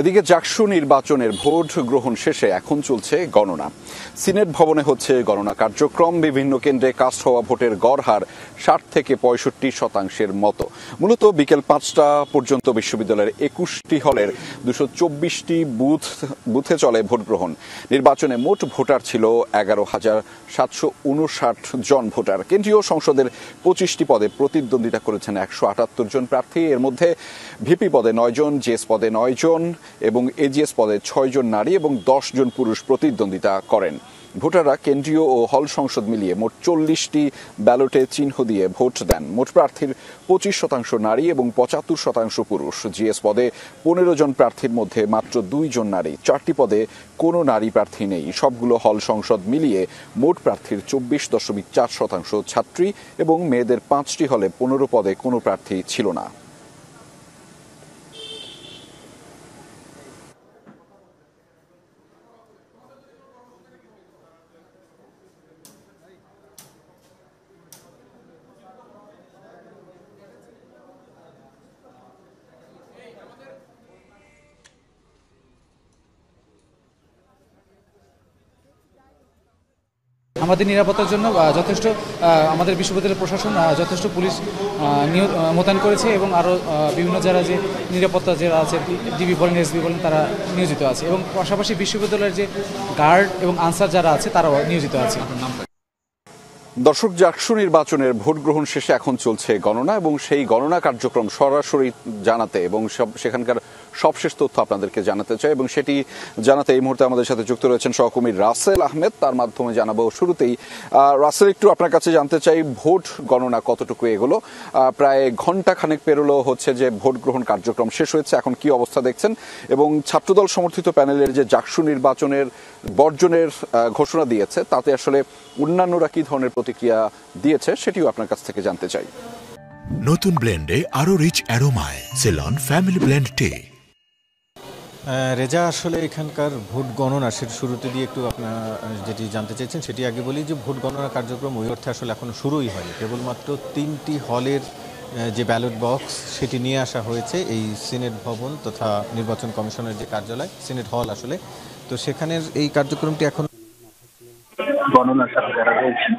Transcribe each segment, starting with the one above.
এদিকে জাকসু নির্বাচনের ভোট গ্রহণ শেষে এখন চলছে গণনা। সিনেট ভবনে হচ্ছে গণনা কার্যক্রম। বিভিন্ন কেন্দ্রে কাস্ট হওয়া ভোটের গড় হার 60 থেকে 65% মতো। মূলত বিকেল 5টা পর্যন্ত বিশ্ববিদ্যালয়ের 21টি হলের 224টি বুথে চলে ভোট গ্রহণ। নির্বাচনে মোট ভোটার ছিল 11,759 জন ভোটার। কেন্দ্রীয় সংসদের 25টি পদে প্রতিদ্বন্দ্বিতা করেছেন 178 জন প্রার্থী। এর মধ্যে ভিপি পদে 9 জন, জিএস পদে 9 জন এবং এজিএস পদে 6 জন নারী এবং 10 জন পুরুষ প্রতিদ্বন্দ্বিতা করেন। ভোটাররা কেন্দ্রীয় ও হল সংসদ মিলিয়ে মোট 40টি ব্যালটে চিহ্ন দিয়ে ভোট দেন। মোট প্রার্থীর 25% নারী এবং 75% পুরুষ। জিএস পদে 15 জন প্রার্থীর মধ্যে মাত্র 2 জন নারী। 4টি পদে কোনো নারী প্রার্থী নেই। সবগুলো হল সংসদ মিলিয়ে মোট প্রার্থীর 24.4% ছাত্রী এবং মেয়েদের 5টি হলে 15 পদে কোনো প্রার্থী ছিল না। আমাদের নিরাপত্তার জন্য যথেষ্ট আমাদের বিশ্ববিদ্যালয়ের প্রশাসন যথেষ্ট পুলিশ মোতায়েন করেছে এবং আরও বিভিন্ন যারা যে নিরাপত্তা যারা আছে ডিবি বলেন, এসবি বলেন, তারা নিয়োজিত আছে এবং পাশাপাশি বিশ্ববিদ্যালয়ের যে গার্ড এবং আনসার যারা আছে তারাও নিয়োজিত আছে। দর্শক, জাকসু নির্বাচনের ভোট গ্রহণ শেষে এখন চলছে গণনা এবং সেই গণনা কার্যক্রম সরাসরি জানাতে এবং সেখানকার সবশেষ তথ্য আপনাদেরকে জানাতে চাই এবং সেটি জানাতে এই মুহূর্তে আমাদের সাথে যুক্ত রয়েছেন সহকর্মী রাসেল আহমেদ। তার মাধ্যমে জানাবো শুরুতেই। রাসেল, একটু আপনার কাছে জানতে চাই ভোট গণনা কতটুকু এগোলো? প্রায় ঘন্টা খানেক পেরোলো হচ্ছে যে ভোট গ্রহণ কার্যক্রম শেষ হয়েছে, এখন কি অবস্থা দেখছেন? এবং ছাত্রদল সমর্থিত প্যানেলের যে জাকসু নির্বাচনের বর্জনের ঘোষণা দিয়েছে তাতে আসলে অন্যান্যরা কি ধরনের প্রতিক্রিয়া দিয়েছে সেটিও আপনার কাছ থেকে জানতে চাই। নতুন ব্লেন্ডে আরো রিচ অ্যারোমায় সেলন ফ্যামিলি ব্লেন্ড টে। রেজা, আসলে এখানকার ভোট গণনা শুরুতে দিয়ে একটু আপনার যেটি জানতে চাইছেন সেটি আগে বলি যে ভোট গণনা কার্যক্রম ওই অর্থে আসলে এখনো শুরুই হয়নি। কেবলমাত্র 3টি হলের যে ব্যালট বক্স সেটি নিয়ে আসা হয়েছে এই সিনেট ভবন তথা নির্বাচন কমিশনের যে কার্যালয় সিনেট হল আসলে, তো সেখানের এই কার্যক্রমটি এখন গণনার সাথে যারা রয়েছেন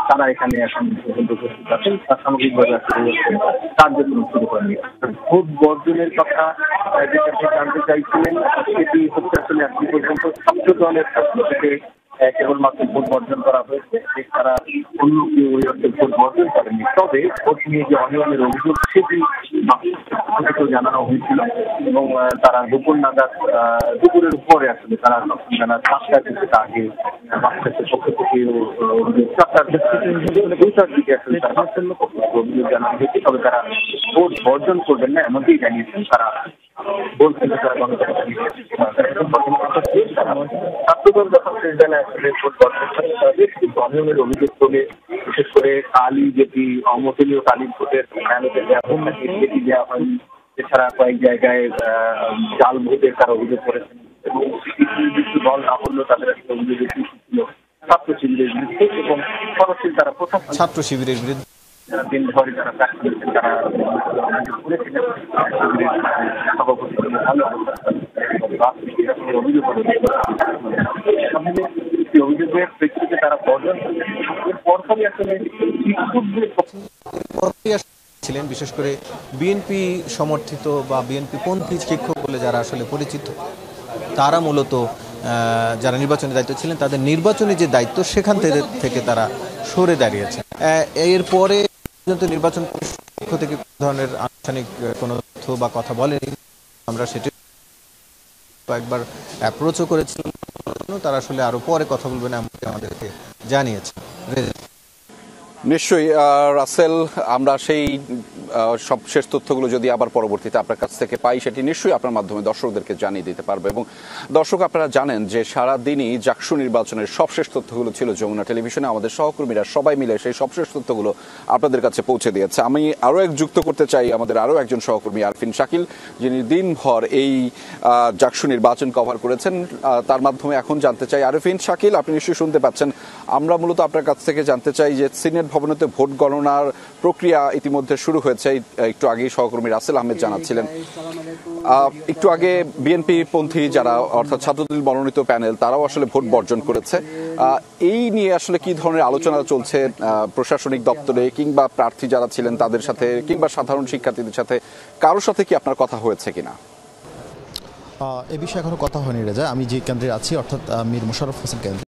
তারা এখানে এখন উপস্থিত আছেন। সামগ্রিকভাবে কার্যক্রম শুরু করেনি। ভোট বর্জনের কথা যেটা জানতে চাইছিলেন সেটি হচ্ছে আসলে এখন পর্যন্ত ছাত্র দলের পক্ষ থেকে কেবলমাত্র ভোট বর্জন করা হয়েছে, তারা অন্য কেউ ওই অর্থে ভোট বর্জন করেনি। তবে ভোট নিয়ে যে অনিয়মের অভিযোগ সেটি জানানো হয়েছিল এবং তারা দুপুর নাগাদ দুপুরের উপরে আসলে তারা জানা 7টার দিকে আগে বাংলাদেশের পক্ষ থেকে অভিযোগ 7টার দিকে আসলে তারা অভিযোগ জানানো হয়েছে। তবে তারা ভোট বর্জন করবেন না এমনটাই জানিয়েছেন। তারা বলছেন তারা ছাত্রদল যখন বেলায় আসলে ভোট বর্জন করে তাদের কিন্তু অনিয়মের অভিযোগ তোলে, বিশেষ করে কালি যেটি অমতলীয় কালি ভোটের যেটি দেওয়া হয়নি, এছাড়া কয়েক জায়গায় জাল ভোটের তারা অভিযোগ করেছেন এবং কিছু দল না হলেও তাদের একটা অভিযোগ ছিল ছাত্র শিবিরের বিরুদ্ধে এবং সরাসরি তারা প্রথম ছাত্র শিবিরের বিরুদ্ধে যারা দিন ধরে যারা চাকরি করেছেন তারা অভিযোগ করেছিলেন সভাপতি ভালো অভিযোগ অভিযোগের প্রেক্ষিতে তারা বর্জন পরপরই আসলে ছিলেন, বিশেষ করে বিএনপি সমর্থিত বা বিএনপি পন্থী শিক্ষক বলে যারা আসলে পরিচিত, তারা মূলত যারা নির্বাচনের দায়িত্ব ছিলেন তাদের নির্বাচনী যে দায়িত্ব সেখান থেকে তারা সরে দাঁড়িয়েছে। এরপরে পর্যন্ত নির্বাচন পক্ষ থেকে কোনো ধরনের আনুষ্ঠানিক কোনো তথ্য বা কথা বলেনি। আমরা সেটি কয়েকবার অ্যাপ্রোচও করেছিলাম, তারা আসলে আরো পরে কথা বলবেন এমনকি আমাদেরকে জানিয়েছে। নিশ্চয়ই রাসেল, আমরা সেই সব শেষ তথ্যগুলো যদি আবার পরবর্তীতে আপনার কাছ থেকে পাই সেটি নিশ্চয়ই আপনার মাধ্যমে দর্শকদেরকে জানিয়ে দিতে পারবে। এবং দর্শক, আপনারা জানেন যে সারাদিনই জাকসু নির্বাচনের সবশেষ তথ্যগুলো ছিল যমুনা টেলিভিশনে। আমাদের সহকর্মীরা সবাই মিলে সেই সবশেষ তথ্যগুলো আপনাদের কাছে পৌঁছে দিয়েছে। আমি আরও যুক্ত করতে চাই আমাদের আরও একজন সহকর্মী আরফিন শাকিল, যিনি দিনভর এই জাকসু নির্বাচন কভার করেছেন। তার মাধ্যমে এখন জানতে চাই, আরফিন শাকিল, আপনি নিশ্চয়ই শুনতে পাচ্ছেন, আমরা মূলত আপনার কাছ থেকে জানতে চাই যে সিনেট ভবনেতে ভোট গণনার প্রক্রিয়া ইতিমধ্যে শুরু হয়েছে। একটু আগেই সহকর্মী রাসেল আহমেদ জানাচ্ছিলেন। একটু আগে বিএনপি পন্থী যারা অর্থাৎ ছাত্রদল মনোনীত প্যানেল তারাও আসলে ভোট বর্জন করেছে। এই নিয়ে আসলে কি ধরনের আলোচনা চলছে প্রশাসনিক দপ্তরে কিংবা প্রার্থী যারা ছিলেন তাদের সাথে কিংবা সাধারণ শিক্ষার্থীদের সাথে কারোর সাথে কি আপনার কথা হয়েছে কিনা? এ বিষয়ে এখনো কথা হয়নি রেজা। আমি যে কেন্দ্রে আছি অর্থাৎ মীর মোশাররফ হোসেন কেন্দ্র,